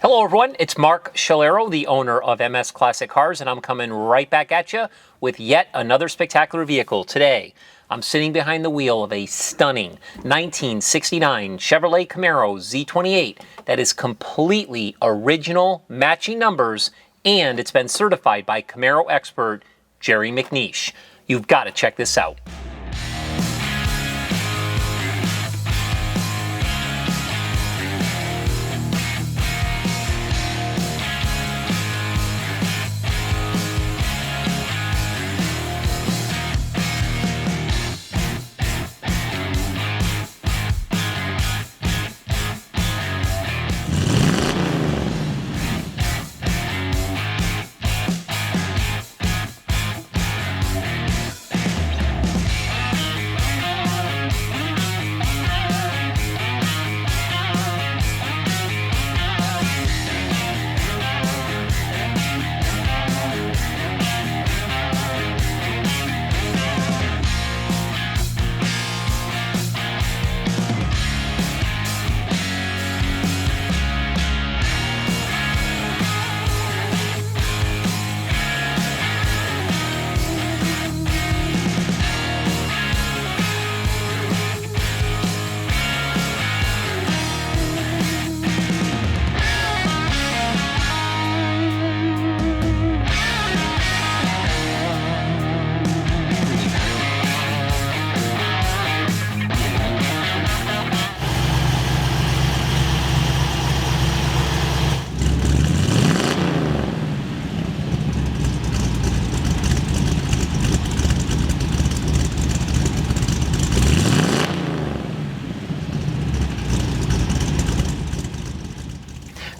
Hello everyone, it's Mark Shalero, the owner of MS Classic Cars, and I'm coming right back at you with yet another spectacular vehicle. Today, I'm sitting behind the wheel of a stunning 1969 Chevrolet Camaro Z28 that is completely original, matching numbers, and it's been certified by Camaro expert Jerry MacNeish. You've got to check this out.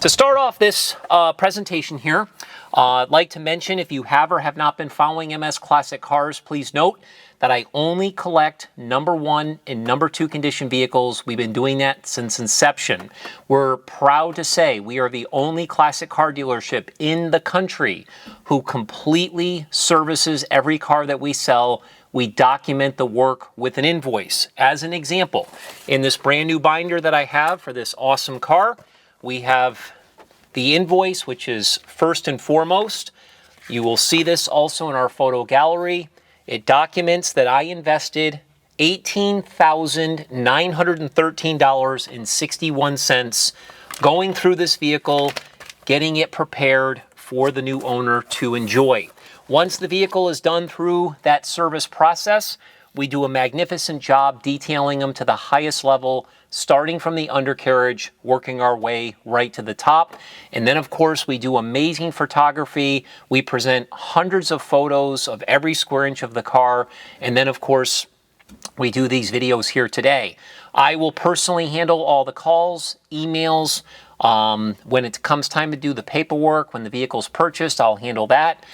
To start off this presentation here, I'd like to mention, if you have or have not been following MS Classic Cars, please note that I only collect number 1 and number 2 condition vehicles. We've been doing that since inception. We're proud to say we are the only classic car dealership in the country who completely services every car that we sell. We document the work with an invoice. As an example, in this brand new binder that I have for this awesome car, we have the invoice, which is first and foremost. You will see this also in our photo gallery. It documents that I invested $18,913.61 going through this vehicle, getting it prepared for the new owner to enjoy. Once the vehicle is done through that service process, we do a magnificent job detailing them to the highest level, starting from the undercarriage, working our way right to the top. And then, of course, we do amazing photography. We present hundreds of photos of every square inch of the car. And then, of course, we do these videos here today. I will personally handle all the calls, emails. When it comes time to do the paperwork, when the vehicle's purchased, I'll handle that.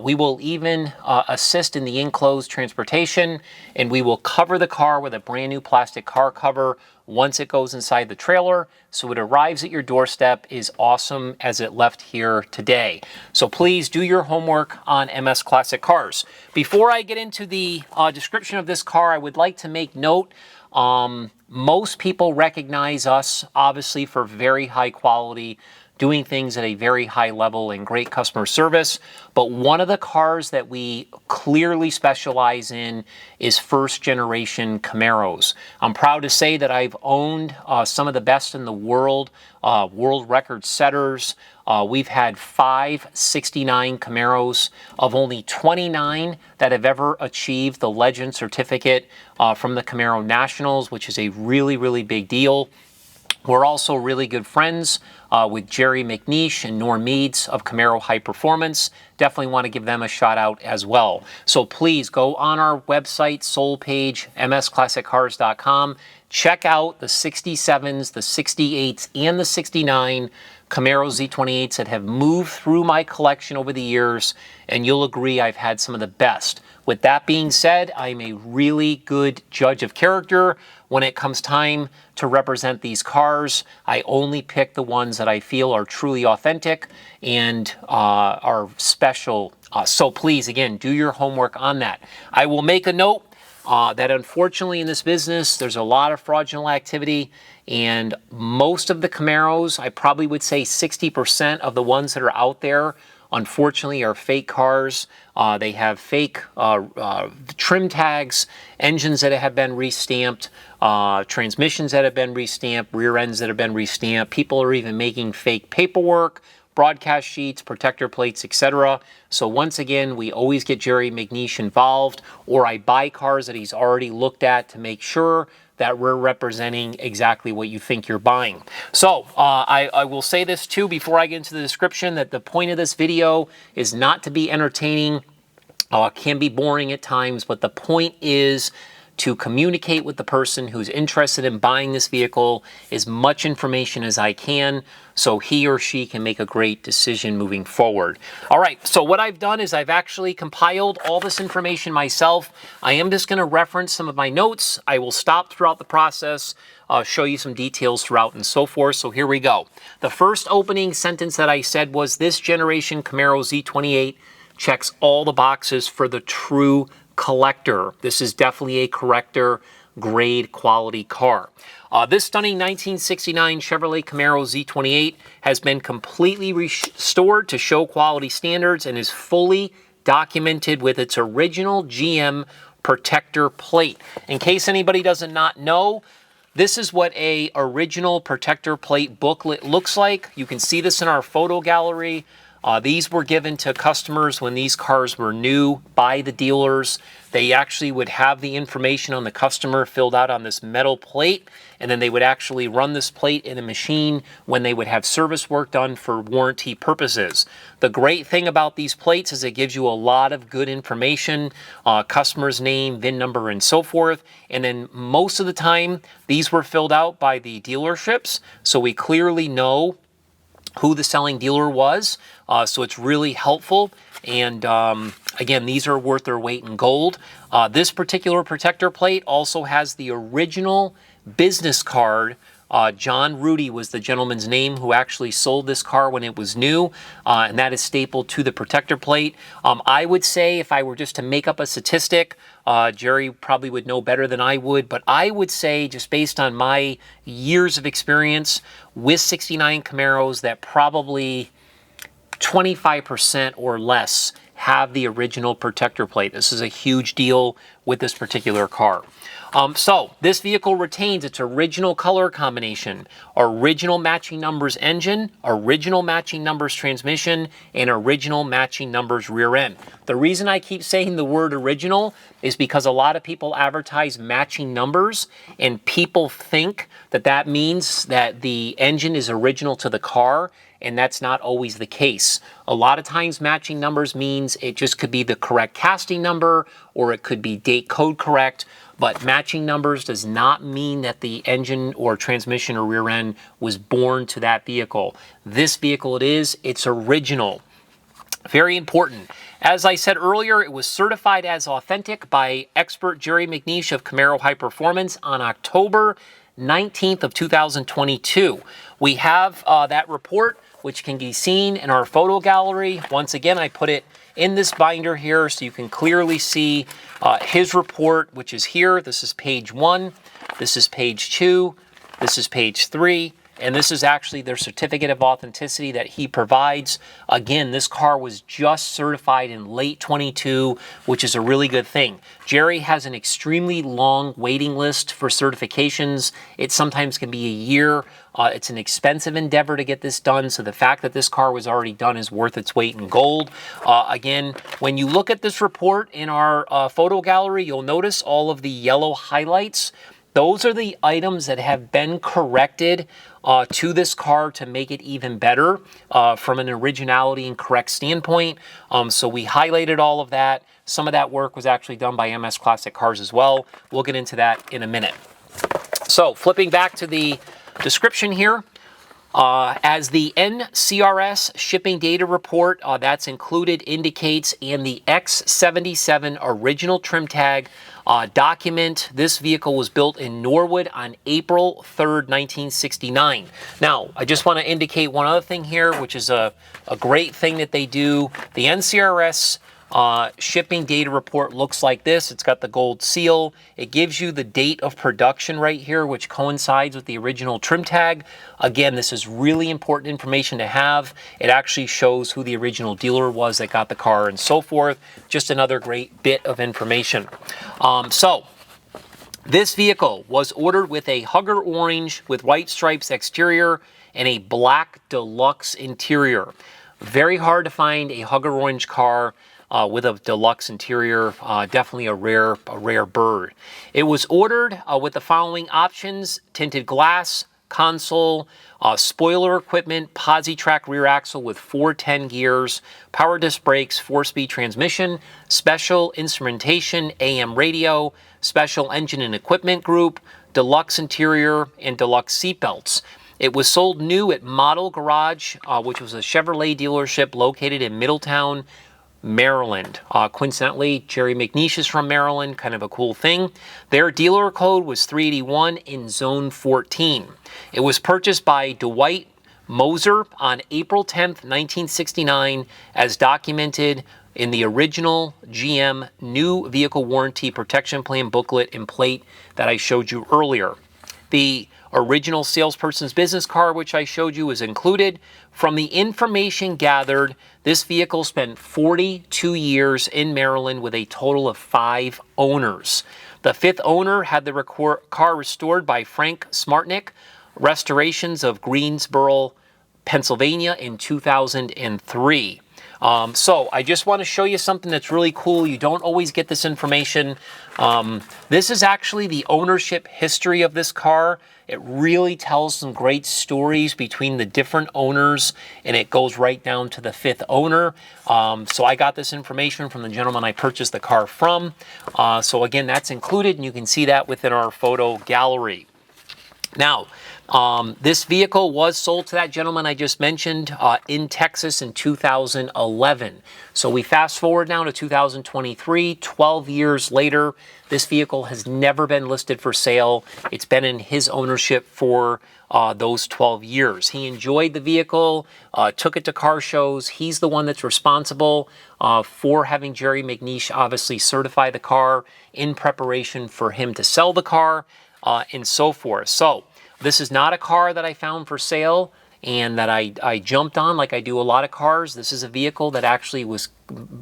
We will even assist in the enclosed transportation, and we will cover the car with a brand new plastic car cover once it goes inside the trailer, so it arrives at your doorstep as awesome as it left here today. So please do your homework on MS Classic Cars. Before I get into the description of this car, I would like to make note, most people recognize us, obviously, for very high quality, doing things at a very high level and great customer service. But one of the cars that we clearly specialize in is first generation Camaros. I'm proud to say that I've owned some of the best in the world, world record setters. We've had 5 69 Camaros of only 29 that have ever achieved the Legend certificate from the Camaro Nationals, which is a really, really big deal. We're also really good friends with Jerry MacNeish and Norm Meads of Camaro High Performance. Definitely want to give them a shout out as well. So please go on our website, sold page, msclassiccars.com. Check out the 67s, the 68s, and the 69 Camaro Z28s that have moved through my collection over the years, and you'll agree I've had some of the best. With that being said, I'm a really good judge of character. When it comes time to represent these cars, I only pick the ones that I feel are truly authentic and are special. So please, again, do your homework on that. I will make a note that unfortunately in this business, there's a lot of fraudulent activity, and most of the Camaros, I probably would say 60% of the ones that are out there, unfortunately, are fake cars. They have fake trim tags, engines that have been restamped, transmissions that have been restamped, rear ends that have been restamped. People are even making fake paperwork, broadcast sheets, protector plates, etc. So once again, we always get Jerry MacNeish involved, or I buy cars that he's already looked at to make sure that we're representing exactly what you think you're buying. So I will say this too before I get into the description, that the point of this video is not to be entertaining. It can be boring at times, but the point is to communicate with the person who's interested in buying this vehicle as much information as I can, so he or she can make a great decision moving forward. All right, so what I've done is I've actually compiled all this information myself. I am just going to reference some of my notes. I will stop throughout the process, show you some details throughout and so forth. So here we go. The first opening sentence that I said was, this generation Camaro Z28 checks all the boxes for the true collector. This is definitely a collector grade quality car. This stunning 1969 Chevrolet Camaro Z28 has been completely restored to show quality standards and is fully documented with its original GM protector plate. In case anybody does not know, this is what a original protector plate booklet looks like. You can see this in our photo gallery. These were given to customers when these cars were new by the dealers. They actually would have the information on the customer filled out on this metal plate, and then they would actually run this plate in a machine when they would have service work done for warranty purposes. The great thing about these plates is it gives you a lot of good information, customer's name, VIN number, and so forth. And then most of the time, these were filled out by the dealerships, so we clearly know who the selling dealer was, so it's really helpful. And again, these are worth their weight in gold. This particular protector plate also has the original business card. John Rudy was the gentleman's name who actually sold this car when it was new, and that is stapled to the protector plate. I would say, if I were just to make up a statistic, Jerry probably would know better than I would, but I would say, just based on my years of experience with 69 Camaros, that probably 25% or less have the original protector plate. This is a huge deal with this particular car. So this vehicle retains its original color combination, original matching numbers engine, original matching numbers transmission, and original matching numbers rear end. The reason I keep saying the word original is because a lot of people advertise matching numbers, and people think that that means that the engine is original to the car, and that's not always the case. A lot of times matching numbers means it just could be the correct casting number, or it could be date code correct, but matching numbers does not mean that the engine or transmission or rear end was born to that vehicle. This vehicle, it's original. Very important. As I said earlier, it was certified as authentic by expert Jerry MacNeish of Camaro High Performance on October 19th of 2022. We have that report, which can be seen in our photo gallery. Once again, I put it in this binder here so you can clearly see his report, which is here. This is page 1, this is page 2, this is page 3, and this is actually their certificate of authenticity that he provides. Again, this car was just certified in late 22, which is a really good thing. Jerry has an extremely long waiting list for certifications. It sometimes can be a year. It's an expensive endeavor to get this done, so the fact that this car was already done is worth its weight in gold. Again, when you look at this report in our photo gallery, you'll notice all of the yellow highlights. Those are the items that have been corrected to this car to make it even better from an originality and correct standpoint. So we highlighted all of that. Some of that work was actually done by MS Classic Cars as well. We'll get into that in a minute. So flipping back to the description here, as the NCRS shipping data report that's included indicates, and the X77 original trim tag document, this vehicle was built in Norwood on April 3rd, 1969. Now, I just want to indicate one other thing here, which is a great thing that they do. The NCRS Shipping data report looks like this. It's got the gold seal. It gives you the date of production right here, which coincides with the original trim tag. Again, this is really important information to have. It actually shows who the original dealer was that got the car and so forth. Just another great bit of information. So this vehicle was ordered with a Hugger orange with white stripes exterior and a black deluxe interior. Very hard to find a Hugger orange car with a deluxe interior. Definitely a rare bird. It was ordered with the following options: tinted glass, console, spoiler equipment, posi-track rear axle with 410 gears, power disc brakes, 4-speed transmission, special instrumentation, AM radio, special engine and equipment group, deluxe interior, and deluxe seatbelts. It was sold new at Model Garage, which was a Chevrolet dealership located in Middletown, Maryland. Coincidentally, Jerry MacNeish is from Maryland, kind of a cool thing. Their dealer code was 381 in Zone 14. It was purchased by Dwight Moser on April 10th, 1969, as documented in the original GM New Vehicle Warranty Protection Plan booklet and plate that I showed you earlier. The original salesperson's business card, which I showed you, is included. From the information gathered, this vehicle spent 42 years in Maryland with a total of 5 owners. The 5th owner had the car restored by Frank Smartnick, Restorations of Greensboro, Pennsylvania in 2003. So I just want to show you something that's really cool. You don't always get this information. This is actually the ownership history of this car. It really tells some great stories between the different owners, and it goes right down to the 5th owner. So I got this information from the gentleman I purchased the car from. So again, that's included, and you can see that within our photo gallery. Now, this vehicle was sold to that gentleman I just mentioned in Texas in 2011. So we fast forward now to 2023, 12 years later. This vehicle has never been listed for sale. It's been in his ownership for those 12 years. He enjoyed the vehicle, took it to car shows. He's the one that's responsible for having Jerry MacNeish obviously certify the car in preparation for him to sell the car and so forth. So this is not a car that I found for sale and that I jumped on like I do a lot of cars. This is a vehicle that actually was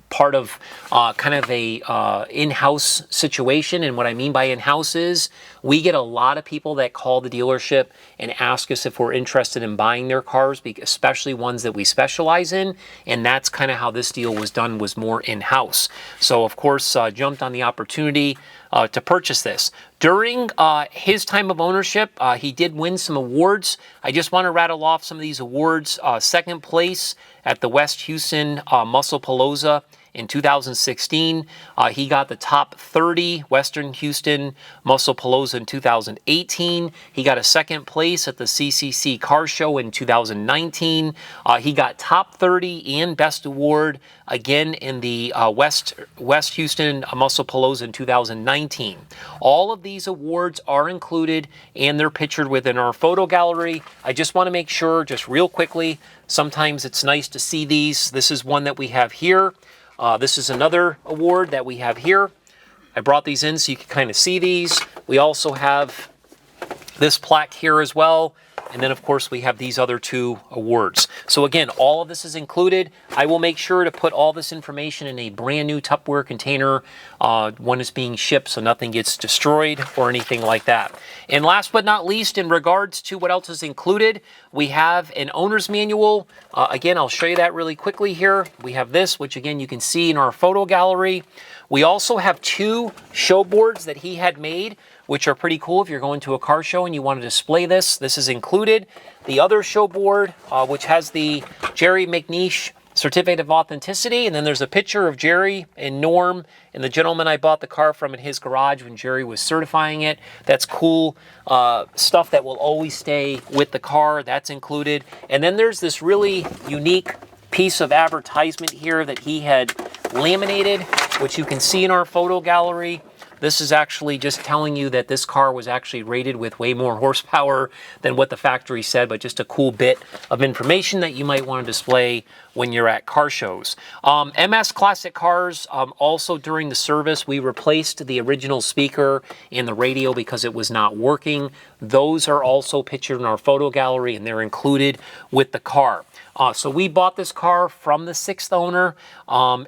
part of kind of a in-house situation. And what I mean by in-house is we get a lot of people that call the dealership and ask us if we're interested in buying their cars, especially ones that we specialize in. And that's kind of how this deal was done, was more in-house. So of course, jumped on the opportunity to purchase this. During his time of ownership, he did win some awards. I just want to rattle off some of these awards. Second place at the West Houston Muscle Palooza in 2016. He got the top 30 Western Houston Muscle Palooza in 2018. He got a second place at the CCC Car Show in 2019. He got top 30 and Best Award again in the West Houston Muscle Palooza in 2019. All of these awards are included and they're pictured within our photo gallery. I just want to make sure, just real quickly, sometimes it's nice to see these. This is one that we have here. This is another award that we have here. I brought these in so you can kind of see these. We also have this plaque here as well. And then, of course, we have these other 2 awards. So again, all of this is included. I will make sure to put all this information in a brand new Tupperware container when it's being shipped so nothing gets destroyed or anything like that. And last but not least, in regards to what else is included, we have an owner's manual. Again, I'll show you that really quickly here. We have this, which again, you can see in our photo gallery. We also have 2 show boards that he had made, which are pretty cool if you're going to a car show and you want to display this. This is included. The other show board, which has the Jerry MacNeish certificate of authenticity, and then there's a picture of Jerry and Norm and the gentleman I bought the car from in his garage when Jerry was certifying it. That's cool stuff that will always stay with the car. That's included. And then there's this really unique piece of advertisement here that he had laminated, which you can see in our photo gallery. This is actually just telling you that this car was actually rated with way more horsepower than what the factory said, but just a cool bit of information that you might want to display when you're at car shows. MS Classic Cars, also during the service, we replaced the original speaker and the radio because it was not working. Those are also pictured in our photo gallery, and they're included with the car. So we bought this car from the 6th owner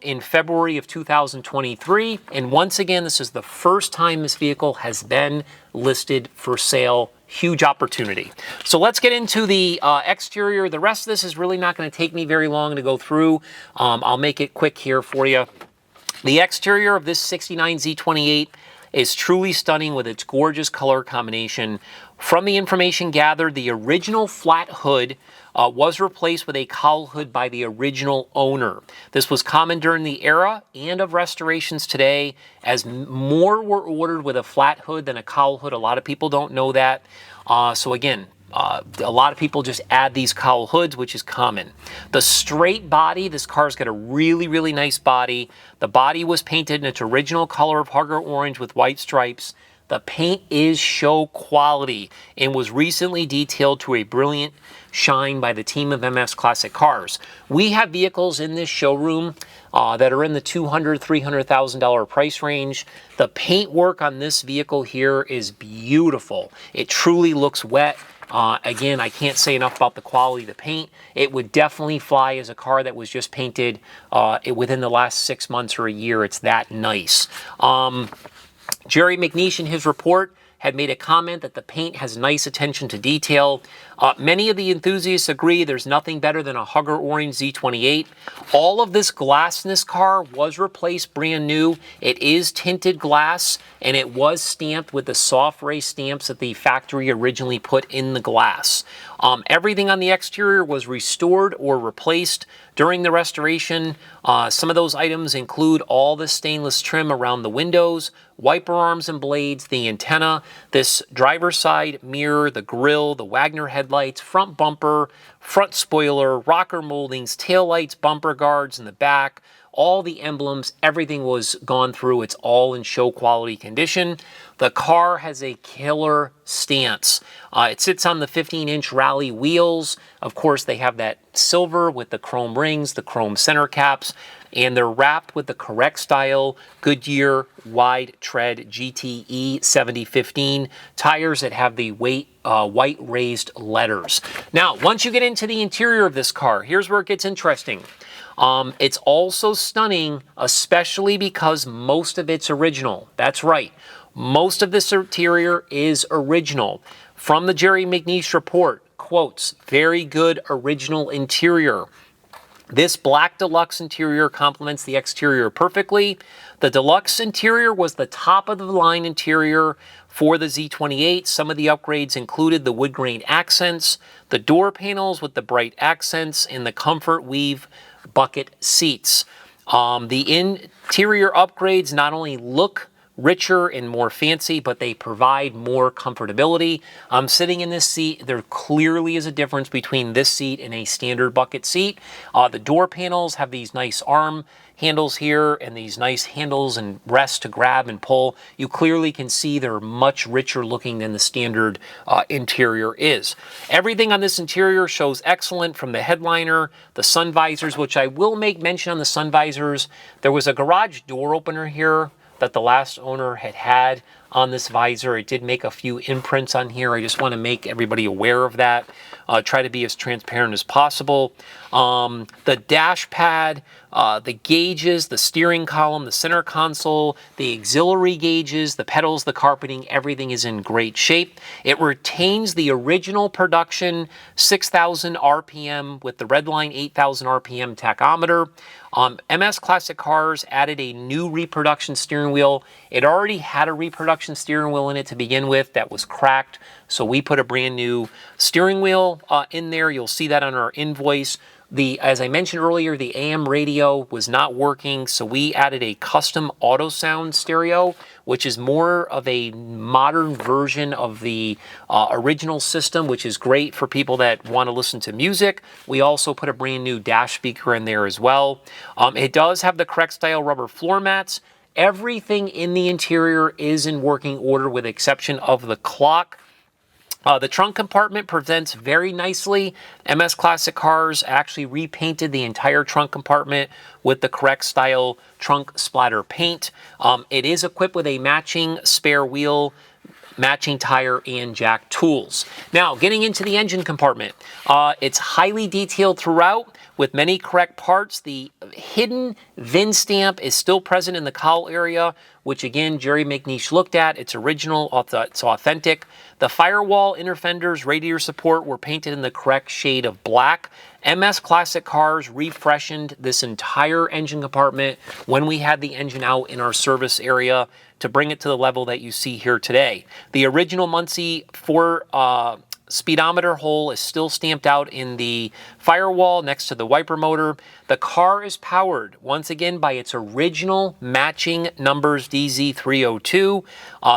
in February of 2023. And once again, this is the first time this vehicle has been listed for sale. Huge opportunity. So let's get into the exterior. The rest of this is really not going to take me very long to go through. I'll make it quick here for you. The exterior of this 69 Z28 is truly stunning with its gorgeous color combination. From the information gathered, the original flat hood was replaced with a cowl hood by the original owner. This was common during the era and of restorations today, as more were ordered with a flat hood than a cowl hood. A lot of people don't know that. So again, a lot of people just add these cowl hoods, which is common. The straight body, this car's got a really, really nice body. The body was painted in its original color of Hugger Orange with white stripes. The paint is show quality and was recently detailed to a brilliant shine by the team of MS Classic Cars. We have vehicles in this showroom that are in the $200,000, $300,000 price range. The paint work on this vehicle here is beautiful. It truly looks wet. Again, I can't say enough about the quality of the paint. It would definitely fly as a car that was just painted within the last 6 months or a year. It's that nice. Jerry MacNeish in his report had made a comment that the paint has nice attention to detail. Many of the enthusiasts agree there's nothing better than a Hugger Orange Z28. All of this glass in this car was replaced brand new. It is tinted glass, and it was stamped with the soft ray stamps that the factory originally put in the glass. Everything on the exterior was restored or replaced during the restoration. Some of those items include all the stainless trim around the windows, wiper arms and blades, the antenna, this driver's side mirror, the grille, the Wagner headlights, front bumper, front spoiler, rocker moldings, tail lights, bumper guards in the back, all the emblems, everything was gone through. It's all in show quality condition. The car has a killer stance. It sits on the 15-inch rally wheels. Of course, they have that silver with the chrome rings, the chrome center caps, and they're wrapped with the correct style Goodyear wide tread GTE 7015 tires that have the white raised letters. Now, once you get into the interior of this car, here's where it gets interesting. It's also stunning, especially because most of it's original. That's right. Most of this interior is original. From the Jerry MacNeish report, quotes, very good original interior. This black deluxe interior complements the exterior perfectly. The deluxe interior was the top of the line interior for the Z28. Some of the upgrades included the wood grain accents, the door panels with the bright accents, and the comfort weave bucket seats. The interior upgrades not only look richer and more fancy, but they provide more comfortability. I'm sitting in this seat. There clearly is a difference between this seat and a standard bucket seat. The door panels have these nice arm handles here and these nice handles and rests to grab and pull. You clearly can see they're much richer looking than the standard interior is. Everything on this interior shows excellent, from the headliner, the sun visors, which I will make mention on the sun visors. There was a garage door opener here that the last owner had on this visor. It did make a few imprints on here. I just want to make everybody aware of that. Try to be as transparent as possible. The dash pad, the gauges, the steering column, the center console, the auxiliary gauges, the pedals, the carpeting, everything is in great shape. It retains the original production 6,000 RPM with the Redline 8,000 RPM tachometer. MS Classic Cars added a new reproduction steering wheel. It already had a reproduction steering wheel in it to begin with that was cracked, so we put a brand new steering wheel in there. You'll see that on our invoice. As I mentioned earlier, the AM radio was not working, so we added a custom Autosound stereo, which is more of a modern version of the original system, which is great for people that want to listen to music. We also put a brand new dash speaker in there as well. It does have the correct style rubber floor mats. Everything in the interior is in working order with the exception of the clock. The trunk compartment presents very nicely. MS Classic Cars actually repainted the entire trunk compartment with the correct style trunk splatter paint. It is equipped with a matching spare wheel, matching tire, and jack tools. Now, getting into the engine compartment, it's highly detailed throughout with many correct parts. The hidden VIN stamp is still present in the cowl area, which again, Jerry MacNeish looked at. It's original, it's authentic. The firewall, inner fenders, radiator support were painted in the correct shade of black. MS Classic Cars refreshened this entire engine compartment when we had the engine out in our service area to bring it to the level that you see here today. The original Muncie 4 speedometer hole is still stamped out in the firewall next to the wiper motor. The car is powered once again by its original matching numbers DZ302.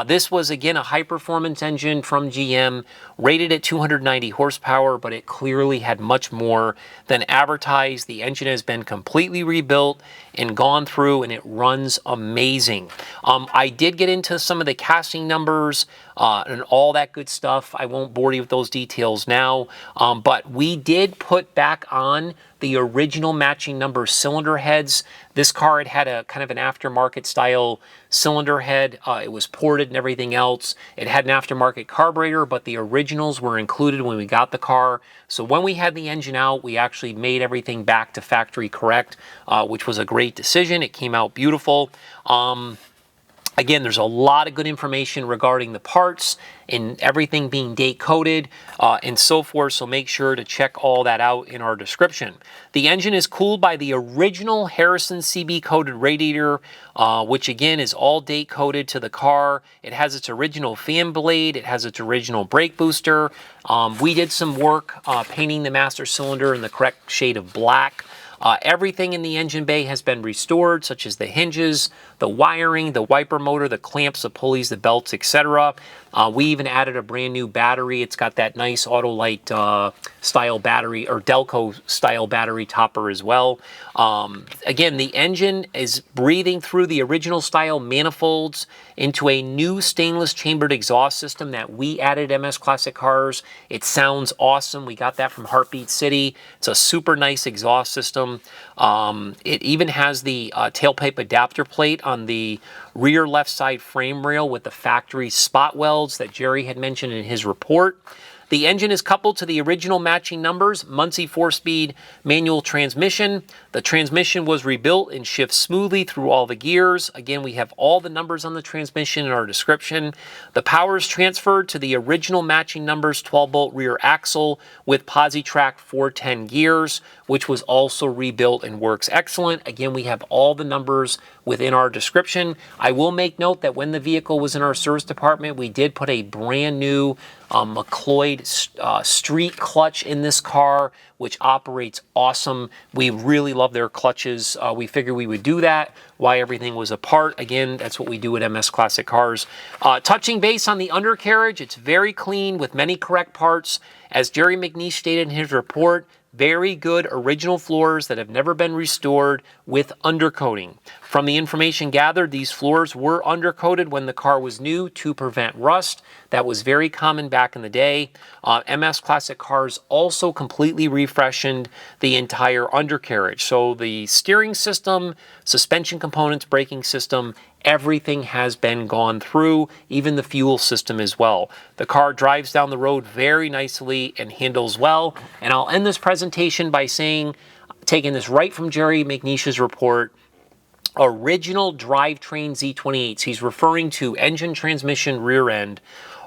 This was again a high performance engine from GM, rated at 290 horsepower, but it clearly had much more than advertised. The engine has been completely rebuilt and gone through, and it runs amazing. I did get into some of the casting numbers and all that good stuff. I won't bore you with those details now, but we did put back on the original matching number cylinder heads. This car had a kind of an aftermarket style cylinder head. It was ported and everything else. It had an aftermarket carburetor, but the originals were included when we got the car. So when we had the engine out, we actually made everything back to factory correct, which was a great decision. It came out beautiful. Again, there's a lot of good information regarding the parts and everything being date coded and so forth, so make sure to check all that out in our description. The engine is cooled by the original Harrison CB coated radiator, which again is all date coded to the car. It has its original fan blade, it has its original brake booster. We did some work painting the master cylinder in the correct shade of black. Everything in the engine bay has been restored, such as the hinges, the wiring, the wiper motor, the clamps, the pulleys, the belts, etc. We even added a brand new battery. It's got that nice Autolite style battery, or Delco style battery topper as well. Again, the engine is breathing through the original style manifolds into a new stainless chambered exhaust system that we added MS Classic Cars. It sounds awesome. We got that from Heartbeat City. It's a super nice exhaust system. It even has the tailpipe adapter plate on the rear left side frame rail with the factory spot welds that Jerry had mentioned in his report. The engine is coupled to the original matching numbers, Muncie 4-speed manual transmission. The transmission was rebuilt and shifts smoothly through all the gears. Again, we have all the numbers on the transmission in our description. The power is transferred to the original matching numbers 12-bolt rear axle with PosiTrack 410 gears, which was also rebuilt and works excellent. Again, we have all the numbers within our description. I will make note that when the vehicle was in our service department, we did put a brand new McLeod street clutch in this car, which operates awesome. We really love their clutches. We figured we would do that while everything was apart. Again, that's what we do at MS Classic Cars. Touching base on the undercarriage, it's very clean with many correct parts. As Jerry MacNeish stated in his report, very good original floors that have never been restored with undercoating. From the information gathered, these floors were undercoated when the car was new to prevent rust. That was very common back in the day. MS Classic Cars also completely refreshened the entire undercarriage. So the steering system, suspension components, braking system, everything has been gone through, even the fuel system as well. The car drives down the road very nicely and handles well. And I'll end this presentation by saying, taking this right from Jerry MacNeish's report, original drivetrain Z28s, he's referring to engine, transmission, rear end,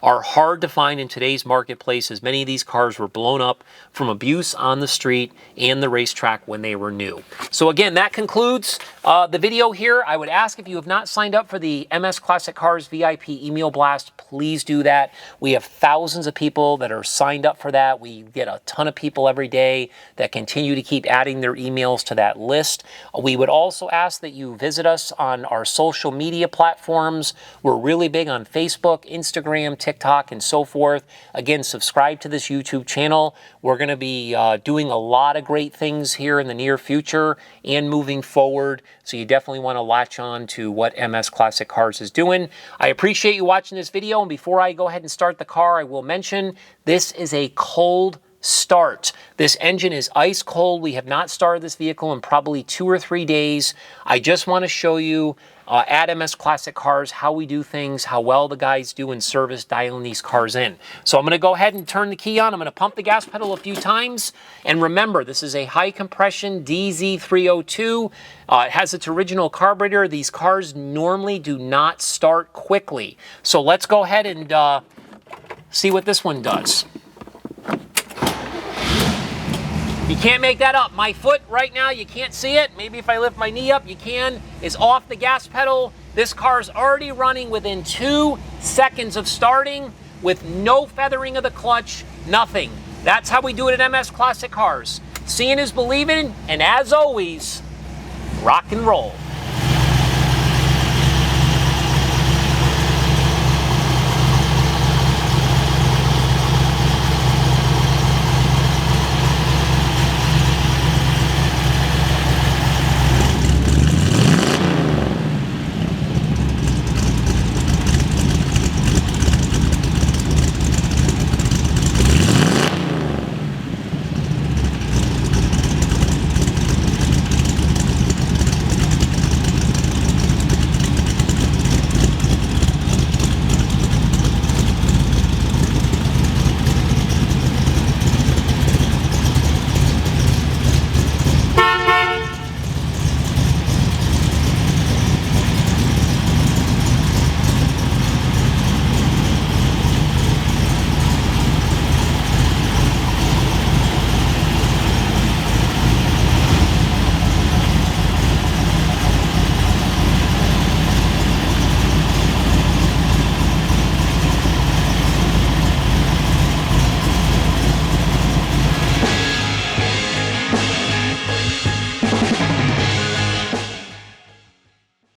are hard to find in today's marketplace, as many of these cars were blown up from abuse on the street and the racetrack when they were new. So again, that concludes the video here. I would ask, if you have not signed up for the MS Classic Cars VIP email blast, please do that. We have thousands of people that are signed up for that. We get a ton of people every day that continue to keep adding their emails to that list. We would also ask that you visit us on our social media platforms. We're really big on Facebook, Instagram, TikTok, and so forth. Again, subscribe to this YouTube channel. We're going to be doing a lot of great things here in the near future and moving forward. So you definitely want to latch on to what MS Classic Cars is doing. I appreciate you watching this video. And before I go ahead and start the car, I will mention this is a cold start. This engine is ice cold. We have not started this vehicle in probably 2 or 3 days. I just want to show you at MS Classic Cars how we do things, how well the guys do in service dialing these cars in. So I'm going to go ahead and turn the key on. I'm going to pump the gas pedal a few times. And remember, this is a high compression DZ302. It has its original carburetor. These cars normally do not start quickly. So let's go ahead and see what this one does. You can't make that up. My foot right now, you can't see it. Maybe if I lift my knee up, you can. Is off the gas pedal. This car's already running within 2 seconds of starting with no feathering of the clutch, nothing. That's how we do it at MS Classic Cars. Seeing is believing, and as always, rock and roll.